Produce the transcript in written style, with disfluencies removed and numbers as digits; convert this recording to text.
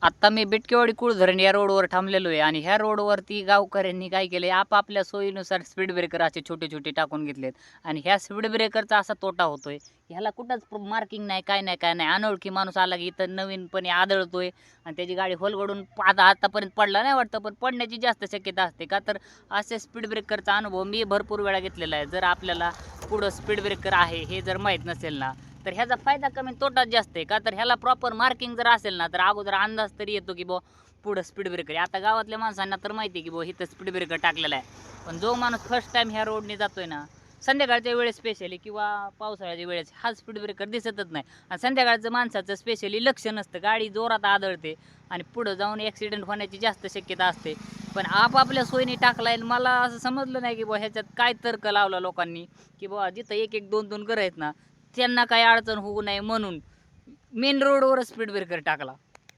आता मी बिटकेवाडी कुळधरण या रोडवर थांबलेलो आहे आणि ह्या रोडवरती गावकऱ्यांनी काय केलंय आपापल्या सोयीनुसार स्पीड ब्रेकर असे छोटे छोटे टाकून घेतलेत आणि ह्या स्पीड ब्रेकरचा असा तोटा होतोय ह्याला कुठंच मार्किंग नाही काय नाही अनोळखी माणूस आला की इथं नवीनपणे आदळतोय आणि त्याची गाडी होलगडून आतापर्यंत पडला नाही वाटतं पण पडण्याची जास्त शक्यता असते का तर असे स्पीड ब्रेकरचा अनुभव मी भरपूर वेळा घेतलेला आहे. जर आपल्याला पुढं स्पीड ब्रेकर आहे हे जर माहीत नसेल ना तर ह्याचा फायदा कमी तोटाच जास्त आहे का तर ह्याला प्रॉपर मार्किंग जर असेल ना तर अगोदर अंदाज तरी येतो की पुढं स्पीड ब्रेकर आहे. आता गावातल्या माणसांना तर माहिती आहे की इथं स्पीड ब्रेकर टाकलेला आहे पण जो माणूस फर्स्ट टाइम ह्या रोडने जातोय ना संध्याकाळच्या वेळेस स्पेशली किंवा पावसाळ्याच्या वेळेस हा स्पीड ब्रेकर दिसतच नाही आणि संध्याकाळचं माणसाचं स्पेशली लक्ष नसतं गाडी जोरात आदळते आणि पुढं जाऊन ॲक्सिडेंट होण्याची जास्त शक्यता असते. पण आपापल्या सोयीने टाकलाय मला असं समजलं नाही की ह्याच्यात काय तर्क लावला लोकांनी की जिथं एक एक दोन दोन घर आहेत ना त्यांना काही अडचण होऊ नये म्हणून मेन रोडवर स्पीड ब्रेकर टाकला.